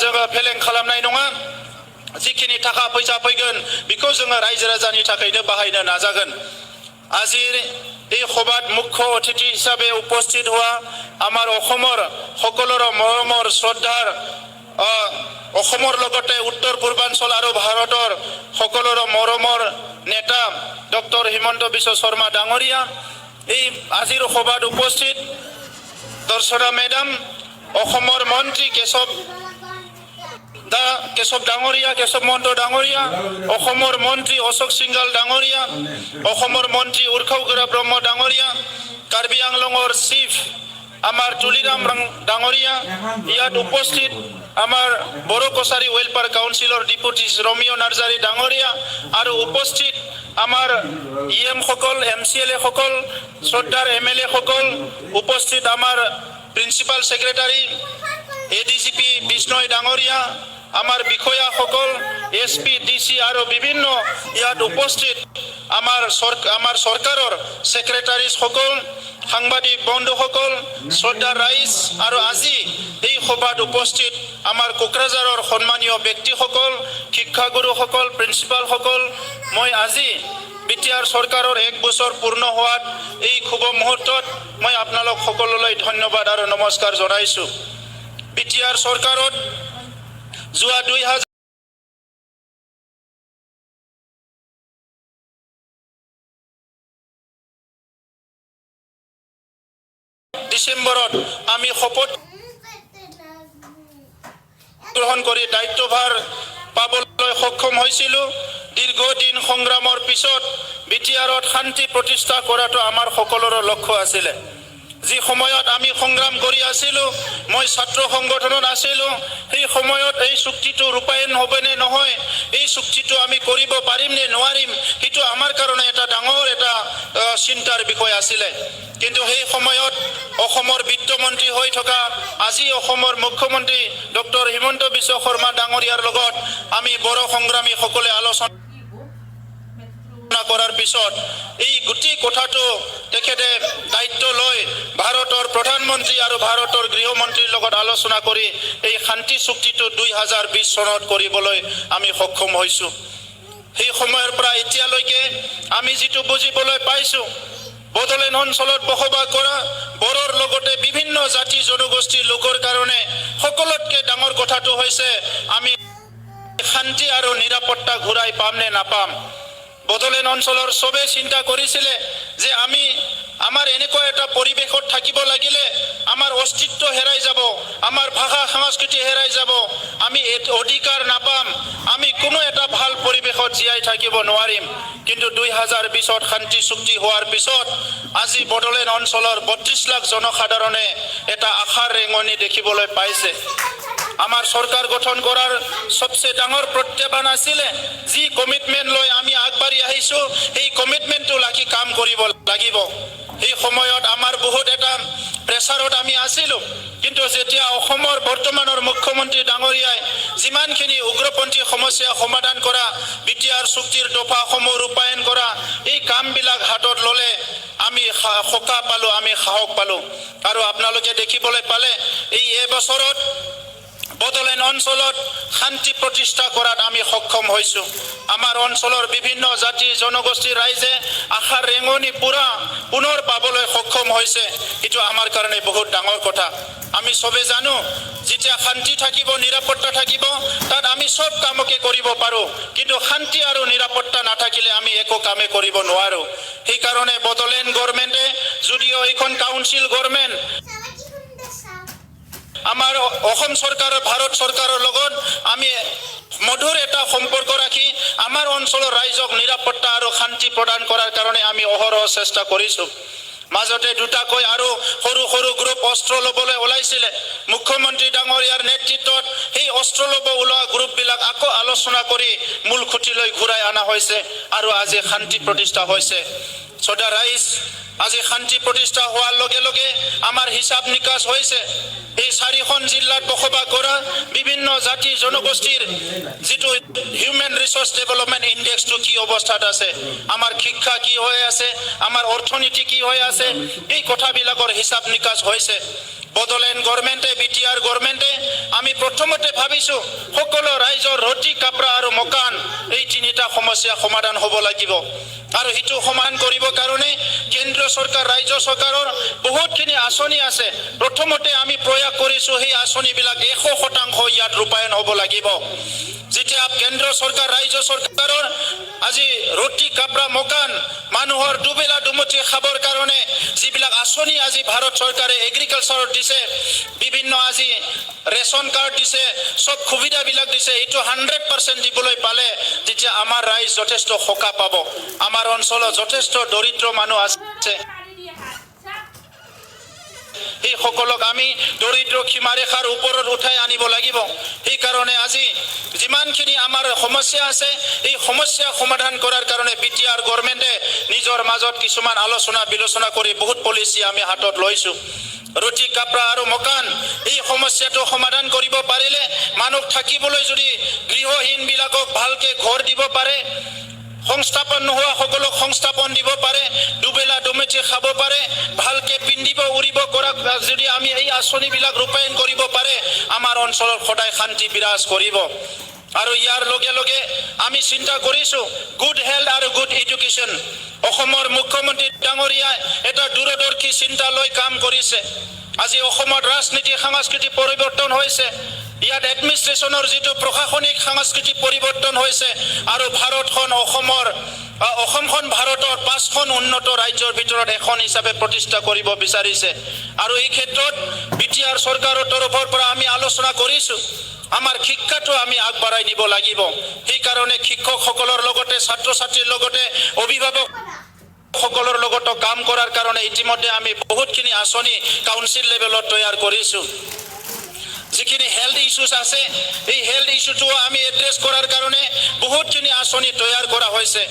जोङो फेलें खालामनाय नङा। जिखिनि थाखा फैसा फैगोन बेखौ जोङो रायजो राजानि थाखायनो बाहायनो नाजागोन। আজিৰ এই সভাত মুখ্য অতিথি হিচাপে উপস্থিত হোৱা আমাৰ অসমৰ সকলোৰে মৰমৰ শ্ৰদ্ধাৰ অসমৰ লগতে উত্তৰ পূৰ্বাঞ্চল আৰু ভাৰতৰ সকলোৰে মৰমৰ নেতা ডক্টৰ হিমন্ত বিশ্ব শৰ্মা ডাঙৰীয়া, এই আজিৰ সভাত উপস্থিত দৰ্শনা মেডাম, অসমৰ মন্ত্ৰী কেশৱ ডাঙৰীয়া, কেশৱ মহন্ত ডাঙৰীয়া, অসমৰ মন্ত্ৰী অশোক সিংঘাল ডাঙৰীয়া, অসমৰ মন্ত্ৰী উৰ্খাও গোৰা ব্ৰহ্ম ডাঙৰীয়া, কাৰ্বি আংলঙৰ চিফ আমাৰ তুলিৰাম ডাঙৰীয়া, ইয়াত উপস্থিত আমাৰ বড়ো কছাৰী ৱেলফেয়াৰ কাউন্সিলৰ ডিপুটি ৰমিঅ নাৰ্জাৰী ডাঙৰীয়া আৰু উপস্থিত আমাৰ ইএম সকল, MCLA সকল, শ্ৰদ্ধাৰ MLA সকল, উপস্থিত আমাৰ প্ৰিন্সিপাল ছেক্ৰেটাৰী ADGP বিষ্ণয় ডাঙৰীয়া, আমাৰ বিষয়াসকল SP DC আৰু বিভিন্ন ইয়াত উপস্থিত আমাৰ চৰকাৰৰ ছেক্ৰেটাৰী সকল, সাংবাদিক বন্ধুসকল, শ্ৰদ্ধা ৰাইজ আৰু আজি এই সভাত উপস্থিত আমাৰ কোকৰাঝাৰৰ সন্মানীয় ব্যক্তিসকল, শিক্ষাগুৰুসকল, প্ৰিন্সিপালসকল, মই আজি বিটিআৰ চৰকাৰৰ 1 বছৰ পূৰ্ণ হোৱাত এই শুভ মুহূৰ্তত মই আপোনালোক সকলোলৈ ধন্যবাদ আৰু নমস্কাৰ জনাইছো। বিটিআৰ চৰকাৰত যোৱা 2000 ডিসেম্বৰত আমি শপত গ্ৰহণ কৰি দায়িত্বভাৰ পাবলৈ সক্ষম হৈছিলোঁ। দীৰ্ঘদিন সংগ্ৰামৰ পিছত বিটিআৰত শান্তি প্ৰতিষ্ঠা কৰাটো আমাৰ সকলোৰে লক্ষ্য আছিলে। যি সময়ত আমি সংগ্ৰাম কৰি আছিলোঁ, মই ছাত্ৰ সংগঠনত আছিলোঁ, সেই সময়ত এই চুক্তিটো ৰূপায়ণ হ'বনে নহয়, এই চুক্তিটো আমি কৰিব পাৰিম নে নোৱাৰিম, সেইটো আমাৰ কাৰণে এটা ডাঙৰ এটা চিন্তাৰ বিষয় আছিলে। কিন্তু সেই সময়ত অসমৰ বিত্তমন্ত্ৰী হৈ থকা আজি অসমৰ মুখ্যমন্ত্ৰী ডক্টৰ হিমন্ত বিশ্ব শৰ্মা ডাঙৰীয়াৰ লগত আমি বড়ো সংগ্ৰামীসকলে আলোচনা কৰাৰ পিছত এই গোটেই কথাটো তেখেতে দায়িত্ব লৈ ভাৰতৰ প্ৰধানমন্ত্ৰী আৰু ভাৰতৰ গৃহমন্ত্ৰীৰ লগত আলোচনা কৰি এই শান্তি চুক্তিটো 2020 চনত কৰিবলৈ আমি সক্ষম হৈছোঁ। সেই সময়ৰ পৰা এতিয়ালৈকে আমি যিটো বুজিবলৈ পাইছোঁ, বড়োলেণ্ড অঞ্চলত বসবাস কৰা বড়োৰ লগতে বিভিন্ন জাতি জনগোষ্ঠীৰ লোকৰ কাৰণে সকলোতকৈ ডাঙৰ কথাটো হৈছে আমি শান্তি আৰু নিৰাপত্তা ঘূৰাই পাম নে নাপাম। বড়োলেণ্ড অঞ্চলৰ সবে চিন্তা কৰিছিলে যে আমি আমাৰ এনেকুৱা এটা পৰিৱেশত থাকিব লাগিলে আমাৰ অস্তিত্ব হেৰাই যাব, আমাৰ ভাষা সংস্কৃতি হেৰাই যাব, আমি অধিকাৰ নাপাম, আমি কোনো এটা ভাল পৰিৱেশত জীয়াই থাকিব নোৱাৰিম। কিন্তু 2020ত শান্তি চুক্তি হোৱাৰ পিছত আজি বড়োলেণ্ড অঞ্চলৰ 32 লাখ জনসাধাৰণে এটা আশাৰ ৰেঙনি দেখিবলৈ পাইছে। আমাৰ চৰকাৰ গঠন কৰাৰ সবচেয়ে ডাঙৰ প্ৰত্যাহ্বান আছিলে যি কমিটমেণ্ট লৈ আমি আগবাঢ়ি আহিছোঁ, সেই কমিটমেণ্টটো লাগি কাম কৰিব লাগিব। এই সময়ত আমাৰ বহুত এটা প্ৰেছাৰত আমি আছিলোঁ, কিন্তু যেতিয়া অসমৰ বৰ্তমানৰ মুখ্যমন্ত্ৰী ডাঙৰীয়াই যিমানখিনি উগ্ৰপন্থী সমস্যা সমাধান কৰা, বিটিআৰ চুক্তিৰ দফাসমূহ ৰূপায়ণ কৰা, এই কামবিলাক হাতত ল'লে আমি সকাহ পালোঁ, আমি সাহস পালোঁ। আৰু আপোনালোকে দেখিবলৈ পালে এই এবছৰত বড়োলেণ্ড অঞ্চলত শান্তি প্ৰতিষ্ঠা কৰাত আমি সক্ষম হৈছোঁ। আমাৰ অঞ্চলৰ বিভিন্ন জাতি জনগোষ্ঠীৰ ৰাইজে আশাৰ ৰেঙনি পুনৰ পাবলৈ সক্ষম হৈছে। এইটো আমাৰ কাৰণে বহুত ডাঙৰ কথা। আমি সবে জানো যেতিয়া শান্তি থাকিব, নিৰাপত্তা থাকিব, তাত আমি সব কামকে কৰিব পাৰোঁ, কিন্তু শান্তি আৰু নিৰাপত্তা নাথাকিলে আমি একো কামে কৰিব নোৱাৰোঁ। সেইকাৰণে বড়োলেণ্ড গভৰ্ণমেণ্টে যদিও এইখন কাউন্সিল গভৰ্ণমেণ্ট আমাৰ অসম চৰকাৰৰ ভাৰত চৰকাৰৰ লগত আমি মধুৰ এটা সম্পৰ্ক ৰাখি আমাৰ অঞ্চলৰ ৰাইজক নিৰাপত্তা আৰু শান্তি প্ৰদান কৰাৰ কাৰণে আমি অহৰহ চেষ্টা কৰিছোঁ। মাজতে দুটাকৈ আৰু সৰু সৰু গ্ৰুপ অস্ত্ৰ ল'বলৈ ওলাইছিলে। মুখ্যমন্ত্ৰী ডাঙৰীয়াৰ নেতৃত্বত সেই অস্ত্ৰ ল'ব ওলোৱা গ্ৰুপবিলাক আকৌ আলোচনা কৰি মূল খুঁটিলৈ ঘূৰাই অনা হৈছে আৰু আজি শান্তি প্ৰতিষ্ঠা হৈছে। সদা ৰাইজ আজি শান্তি প্ৰতিষ্ঠা হোৱাৰ লগে লগে আমাৰ হিচাপ নিকাচ হৈছে এই 4খন জিলাত বসবাস কৰা বিভিন্ন জাতি জনগোষ্ঠীৰ যিটো হিউমেন ৰিসোৰ্স ডেভেলপমেন্ট ইন্ডেক্সটো কি অৱস্থাত আছে, আমাৰ শিক্ষা কি হৈ আছে, আমাৰ অৰ্থনীতি কি হৈ আছে, এই কথাবিলাকৰ হিচাপ নিকাচ হৈছে। বড়োলেণ্ড গভৰ্ণমেণ্টে বিটিআৰ গভৰ্ণমেণ্টে আমি প্ৰথমতে ভাবিছোঁ সকলো ৰাইজৰ ৰুটি কাপড়া আৰু মকান এই 3টা সমস্যা সমাধান হ'ব লাগিব। আৰু সেইটো সমাধান কৰিবৰ কাৰণে কেন্দ্ৰীয় চৰকাৰ ৰাজ্য চৰকাৰৰ বহুতখিনি আঁচনি আছে। প্ৰথমতে আমি প্ৰয়াস কৰিছোঁ সেই আঁচনিবিলাক 100% ইয়াত ৰূপায়ণ হ'ব লাগিব। যেতিয়া কেন্দ্ৰীয় চৰকাৰ ৰাজ্য চৰকাৰৰ আজি ৰুটি কাপড়া মকান মানুহৰ দুবেলা দুমুঠি খাবৰ কাৰণে যিবিলাক আঁচনি আজি ভাৰত চৰকাৰে এগ্ৰিকালচাৰত দিছে, বিভিন্ন আজি ৰেচন কাৰ্ড দিছে, সব সুবিধাবিলাক দিছে, এইটো 100% দিবলৈ পালে তেতিয়া আমাৰ ৰাইজ যথেষ্ট সকাহ পাব। আমাৰ অঞ্চলত যথেষ্ট দৰিদ্ৰ মানুহ আছে, এই সকলক আমি দৰিদ্ৰ সীমাৰেখাৰ ওপৰত উঠাই আনিব লাগিব। সেইকাৰণে আজি যিমানখিনি আমাৰ সমস্যা আছে এই সমস্যা সমাধান কৰাৰ কাৰণে বিটিআৰ গভৰ্ণমেণ্টে নিজৰ মাজত কিছুমান আলোচনা বিলোচনা কৰি বহুত পলিচি আমি হাতত লৈছোঁ। ৰুটি কাপড়া আৰু মকান এই সমস্যাটো সমাধান কৰিব পাৰিলে মানুহ থাকিবলৈ যদি গৃহহীনবিলাকক ভালকৈ ঘৰ দিব পাৰে, সংস্থাপন নোহোৱা সকলক সংস্থাপন দিব পাৰে, দুবেলা দুমুঠি খাব পাৰে, ভালকে পিন্ধিব উৰিব কৰা যদি আমি এই আঁচনিবিলাক ৰূপায়ণ কৰিব পাৰে আমাৰ অঞ্চলত সদায় শান্তি বিৰাজ কৰিব। আৰু ইয়াৰ লগে লগে আমি চিন্তা কৰিছোঁ গুড হেল্থ আৰু গুড এডুকেশ্যন এডুকেশ্যন অসমৰ মুখ্যমন্ত্ৰী ডাঙৰীয়াই এটা দূৰদৰ্শী চিন্তা লৈ কাম কৰিছে আজি অসমত ৰাজনীতি সাংস্কৃতিক পৰিৱৰ্তন হৈছে ইয়াত এডমিনিষ্ট্ৰেশ্যনৰ যিটো প্ৰশাসনিক সাংস্কৃতিক পৰিৱৰ্তন হৈছে আৰু ভাৰতখন অসমখন ভাৰতৰ 5খন উন্নত ৰাজ্যৰ ভিতৰত এখন হিচাপে প্ৰতিষ্ঠা কৰিব বিচাৰিছে আৰু এই ক্ষেত্ৰত বিটিআৰ চৰকাৰৰ তৰফৰ পৰা আমি আলোচনা কৰিছোঁ আমাৰ শিক্ষাটো আমি আগবঢ়াই নিব লাগিব সেই কাৰণে শিক্ষকসকলৰ লগতে ছাত্ৰ ছাত্ৰীৰ লগতে অভিভাৱক সকলৰ লগত কাম কৰাৰ কাৰণে ইতিমধ্যে আমি বহুতখিনি আঁচনি কাউন্সিল লেভেলত তৈয়াৰ কৰিছোঁ যিখিনি হেলথ ইস্যুস আছে এই হেলথ ইস্যুটো আমি এড্ৰেছ কৰাৰ কাৰণে বহুতখিনি আঁচনি তৈয়াৰ কৰা হৈছে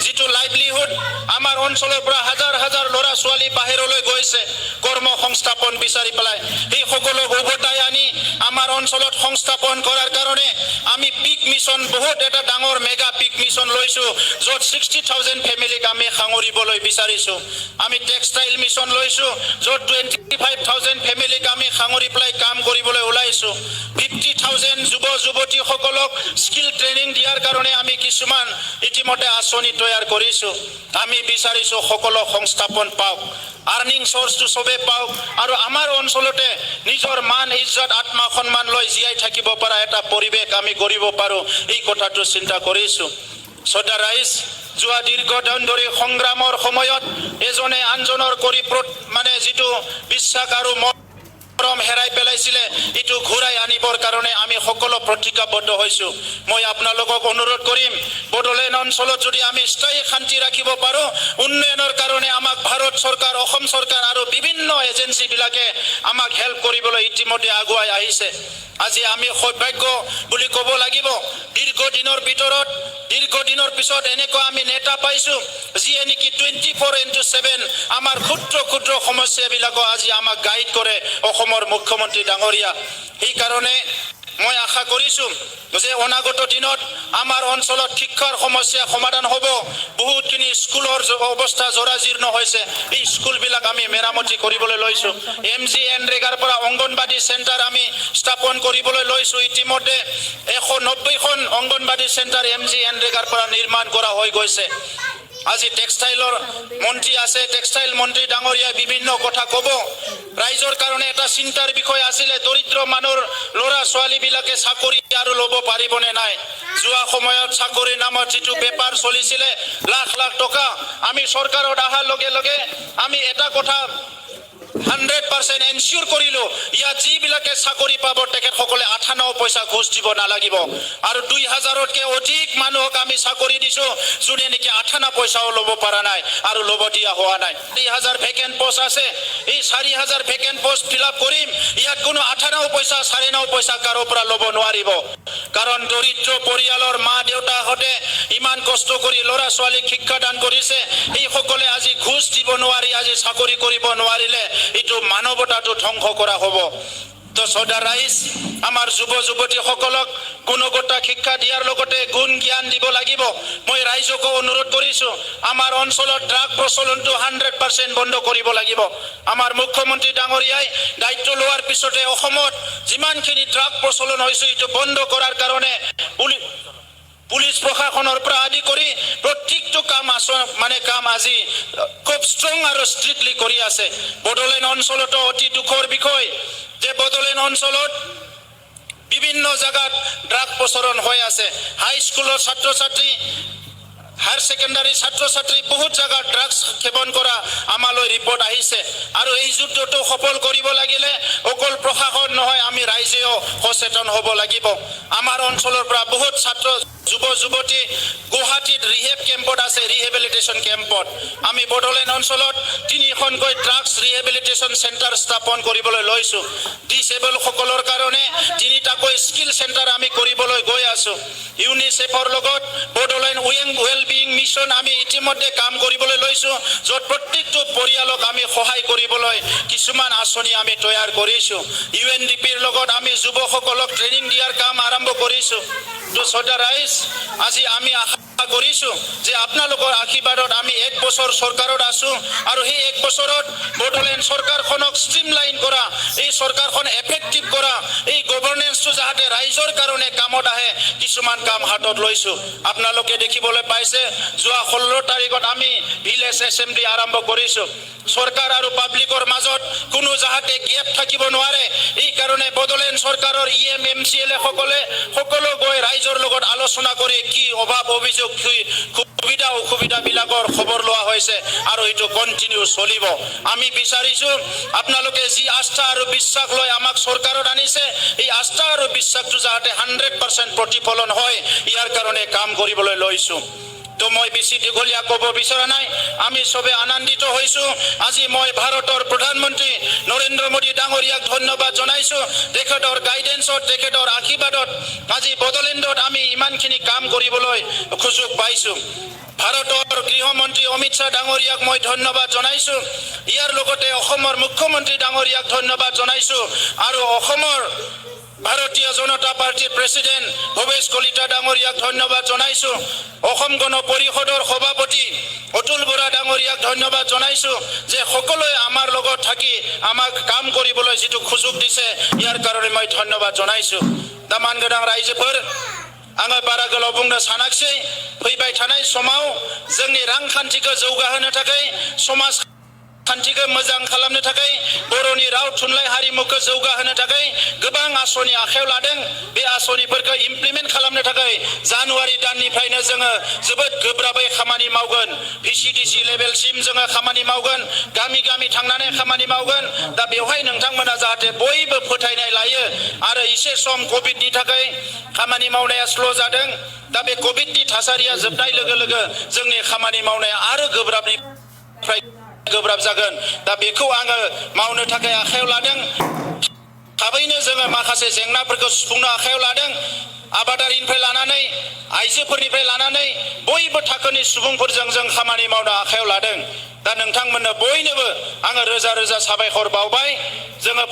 যিটো লাইভলিহুড আমাৰ অঞ্চলৰ পৰা হাজাৰ হাজাৰ ল'ৰা ছোৱালী বাহিৰলৈ গৈছে কৰ্ম সংস্থাপন বিচাৰি পেলাই এই সকলক উভতাই আনি আমাৰ অঞ্চলত সংস্থাপন কৰাৰ কাৰণে আমি পিক মিছন বহুত এটা ডাঙৰ মেগা পিক মিছন লৈছোঁ য'ত 60,000 ফেমিলিক আমি সাঙুৰিবলৈ বিচাৰিছোঁ আমি টেক্সটাইল মিছন লৈছোঁ য'ত 25,000 ফেমিলিক আমি সাঙুৰি পেলাই কাম কৰিবলৈ ওলাইছোঁ 50,000 যুৱ যুৱতীসকলক স্কিল ট্ৰেইনিং দিয়াৰ কাৰণে আমি কিছুমান ইতিমধ্যে আঁচনি তৈয়াৰ কৰিছোঁ আমি বিচাৰিছোঁ সকলো সংস্থাপন পাওক আৰ্নিং সোৰ্সটো সবে পাওক আৰু আমাৰ অঞ্চলতে নিজৰ মান ইজ্জত আত্মা সন্মান লৈ জীয়াই থাকিব পৰা এটা পৰিৱেশ আমি কৰিব পাৰোঁ এই কথাটো চিন্তা কৰিছোঁ সদা ৰাইজ যোৱা দীৰ্ঘদিন ধৰি সংগ্ৰামৰ সময়ত এজনে আনজনৰ কৰি মানে যিটো বিশ্বাস আৰু মৰম হেৰাই পেলাইছিলে ইটো ঘূৰাই আনিবৰ কাৰণে আমি সকলো প্ৰতিজ্ঞাবদ্ধ হৈছোঁ মই আপোনালোকক অনুৰোধ কৰিম বড়োলেণ্ড অঞ্চলত যদি আমি স্থায়ী শান্তি ৰাখিব পাৰোঁ উন্নয়নৰ কাৰণে আমাক ভাৰত চৰকাৰ অসম চৰকাৰ আৰু বিভিন্ন এজেন্সিবিলাকে আমাক হেল্প কৰিবলৈ ইতিমধ্যে আগুৱাই আহিছে আজি আমি সৌভাগ্য বুলি ক'ব লাগিব দীৰ্ঘদিনৰ পিছত এনেকুৱা আমি নেতা পাইছোঁ যিয়ে নেকি 24/7 আমাৰ ক্ষুদ্ৰ সমস্যাবিলাকো আজি আমাক গাইড কৰে অসমৰ মুখ্যমন্ত্ৰী ডাঙৰীয়া এই কাৰণে মই আশা কৰিছোঁ যে অনাগত দিনত আমাৰ অঞ্চলত শিক্ষাৰ সমস্যা সমাধান হ'ব বহুতখিনি স্কুলৰ অৱস্থা জৰাজীৰ্ণ হৈছে এই স্কুলবিলাক আমি মেৰামতি কৰিবলৈ লৈছোঁ MGNৰেগাৰ পৰা অংগনবাদী চেণ্টাৰ আমি স্থাপন কৰিবলৈ লৈছোঁ ইতিমধ্যে 190খন অংগনবাদী চেণ্টাৰ MGNৰেগাৰ পৰা নিৰ্মাণ কৰা হৈ গৈছে আজি টেক্সটাইলৰ মন্ত্ৰী আছে টেক্সটাইল মন্ত্ৰী ডাঙৰীয়াই বিভিন্ন কথা ক'ব ৰাইজৰ কাৰণে এটা চিন্তাৰ বিষয় আছিলে দৰিদ্ৰ মানুহৰ ল'ৰা ছোৱালীবিলাকে চাকৰি আৰু ল'ব পাৰিবনে নাই যোৱা সময়ত চাকৰিৰ নামত যিটো বেপাৰ চলিছিলে লাখ লাখ টকা আমি চৰকাৰত অহাৰ লগে লগে আমি এটা কথা 100% এনশিওৰ কৰিলো ইয়াত যিবিলাকে চাকৰি পাব তেখেতসকলে 98 পইচা ঘুষ দিব নালাগিব আৰু 2000তকৈ অধিক মানুহক আমি চাকৰি দিছোঁ যোনে নেকি 98 পইচাও ল'ব পৰা নাই আৰু ল'ব দিয়া হোৱা নাই 3000 ভেকেন্ট পোষ্ট আছে এই 4000 ভেকেন্ট পোষ্ট ফিল আপ কৰিম ইয়াত কোনো 98 পইচা 9.5 পইচা কাৰো পৰা ল'ব নোৱাৰিব কাৰণ দৰিদ্ৰ পৰিয়ালৰ মা দেউতাহঁতে ইমান কষ্ট কৰি ল'ৰা ছোৱালীক শিক্ষাদান কৰিছে এই সকলে আজি ঘুষ দিব নোৱাৰি আজি চাকৰি কৰিব নোৱাৰিলে ইটো মানৱতাটো ধ্বংস কৰা হ'ব তো সদা ৰাইজ আমাৰ যুৱ যুৱতীসকলক গুণগত শিক্ষা দিয়াৰ লগতে গুণ জ্ঞান দিব লাগিব মই ৰাইজক অনুৰোধ কৰিছোঁ আমাৰ অঞ্চলত ড্ৰাগ প্ৰচলনটো 100% বন্ধ কৰিব লাগিব আমাৰ মুখ্যমন্ত্ৰী ডাঙৰীয়াই দায়িত্ব লোৱাৰ পিছতে অসমত যিমানখিনি ড্ৰাগ প্ৰচলন হৈছে ইটো বন্ধ কৰাৰ কাৰণে পুলিচ প্ৰশাসনৰ পৰা আদি কৰি প্ৰত্যেকটো কাম আজি খুব ষ্ট্ৰং আৰু ষ্ট্ৰিক্টলি কৰি আছে বড়োলেণ্ড অঞ্চলতো অতি দুখৰ বিষয় যে বড়োলেণ্ড অঞ্চলত বিভিন্ন জায়গাত ড্ৰাগ প্ৰচলন হৈ আছে হাই স্কুলৰ ছাত্ৰ ছাত্ৰী হায়াৰ সেকেন্ডাৰী ছাত্ৰ ছাত্ৰী বহুত জায়গাত ড্ৰাগছ সেৱন কৰা আমালৈ ৰিপৰ্ট আহিছে আৰু এই যুদ্ধটো সফল কৰিব লাগিলে অকল প্ৰশাসন নহয় আমি ৰাইজেও সচেতন হ'ব লাগিব আমাৰ অঞ্চলৰ পৰা বহুত ছাত্ৰ যুৱ যুৱতী গুৱাহাটীত ৰিহেব কেম্পত আছে ৰিহেবিলিটেশ্যন কেম্পত আমি বড়োলেণ্ড অঞ্চলত 3খনকৈ ড্ৰাগছ ৰিহেবিলিটেশ্যন চেণ্টাৰ স্থাপন কৰিবলৈ লৈছোঁ ডিসেবল সকলৰ কাৰণে 3টাকৈ স্কিল চেণ্টাৰ আমি কৰিবলৈ গৈ আছোঁ ইউনিসেফৰ লগত বড়োলেণ্ড ৱেলবিং মিছন আমি ইতিমধ্যে কাম কৰিবলৈ লৈছোঁ য'ত প্ৰত্যেকটো পৰিয়ালক আমি সহায় কৰিবলৈ কিছুমান আঁচনি আমি তৈয়াৰ কৰিছোঁ UNDPৰ লগত আমি যুৱসকলক ট্ৰেইনিং দিয়াৰ কাম আৰম্ভ কৰিছোঁ তো সদা ৰাইজ আজি আমি আশা কৰিছোঁ যে আপোনালোকৰ আশীৰ্বাদত আমি 1 বছৰ চৰকাৰত আছোঁ আৰু সেই 1 বছৰত বড়োলেণ্ড চৰকাৰখনক ষ্ট্ৰীমলাইন কৰা, এই চৰকাৰখন এফেক্টিভ কৰা, এই গভৰ্নেন্সটো যাতে ৰাইজৰ কাৰণে কামত আহে কিছুমান কাম হাতত লৈছোঁ। আপোনালোকে দেখিবলৈ পাইছে যোৱা 16 তাৰিখত আমি ভিলেজ এছেম্বলি আৰম্ভ কৰিছোঁ। চৰকাৰ আৰু পাব্লিকৰ মাজত কোনো যাতে গেপ থাকিব নোৱাৰে, এই কাৰণে বড়োলেণ্ড চৰকাৰৰ EM MCLA সকলে সকলো গৈ ৰাইজৰ লগত আলোচনা কৰি কি অভাৱ অভিযোগ সুবিধা অসুবিধাবিলাকৰ খবৰ লোৱা হৈছে আৰু এইটো কণ্টিনিউ চলিব। আমি বিচাৰিছোঁ আপোনালোকে যি আস্থা আৰু বিশ্বাস লৈ আমাক চৰকাৰত আনিছে, এই আস্থা আৰু বিশ্বাসটো যাতে 100% প্ৰতিফলন হয়, ইয়াৰ কাৰণে কাম কৰিবলৈ লৈছোঁ। তো মই বেছি দীঘলীয়া ক'ব বিচৰা নাই। আমি চবে আনন্দিত হৈছোঁ। আজি মই ভাৰতৰ প্ৰধানমন্ত্ৰী নৰেন্দ্ৰ মোদী ডাঙৰীয়াক ধন্যবাদ জনাইছোঁ। তেখেতৰ গাইডেন্সত, তেখেতৰ আশীৰ্বাদত আজি বড়োলেণ্ডত আমি ইমানখিনি কাম কৰিবলৈ সুযোগ পাইছোঁ। ভাৰতৰ গৃহমন্ত্ৰী অমিত শ্বাহ ডাঙৰীয়াক মই ধন্যবাদ জনাইছোঁ। ইয়াৰ লগতে অসমৰ মুখ্যমন্ত্ৰী ডাঙৰীয়াক ধন্যবাদ জনাইছোঁ আৰু অসমৰ ভাৰতীয় জনতা পাৰ্টিৰ প্ৰেচিডেণ্ট ভৱেশ কলিতা ডাঙৰীয়াক ধন্যবাদ জনাইছোঁ। অসম গণ পৰিষদৰ সভাপতি অতুল বৰা ডাঙৰীয়াক ধন্যবাদ জনাইছোঁ যে সকলোৱে আমাৰ লগত থাকি আমাক কাম কৰিবলৈ যিটো সুযোগ দিছে, ইয়াৰ কাৰণে মই ধন্যবাদ জনাইছোঁ। दामान गोनां रायजोफोर, आङो बारा गोलाव बुंनो सानाखिसै। फैबाय थानाय समाव जोंनि रांखान्थिखौ जौगाहोनो थाखाय, समाज खान्थिखौ मोजां खालामनो थाखाय, बर'नि राव थुनलाइ हारिमुखौ जौगाहोनो थाखाय गोबां आसनि आखायाव लादों। बे आसनिफोरखौ इमप्लिमेन्ट खालामनो थाखाय जानुवारि दाननिफ्रायनो जोङो जोबोद गोब्राबै खामानि मावगोन। VCDC लेभेलसिम जोङो खामानि मावगोन, गामि गामि थांनानै खामानि मावगोन। दा बेवहाय नोंथांमोना जाहाथे बयबो फोथायनाय लायो आरो एसे सम कभिडनि थाखाय खामानि मावनाया स्ल' जादों। दा बे कभिडनि थासारिया जोबनाय लोगो लोगो जोंनि खामानि मावनाया आरो गोब्राबनिफ्राय गोब्राब जागोन। दा बेखौ आङो मावनो थाखाय आखायाव लादों। थाबैनो जोङो माखासे जेंनाफोरखौ सुफुंनो आखायाव लादों। आबादारिनिफ्राय लानानै आइजोफोरनिफ्राय लानानै बयबो थाखोनि सुबुंफोरजों जों खामानि मावनो आखायाव लादों। दा नोंथांमोननो बयनोबो आङो रोजा रोजा साबायखर बावबाय। जोङो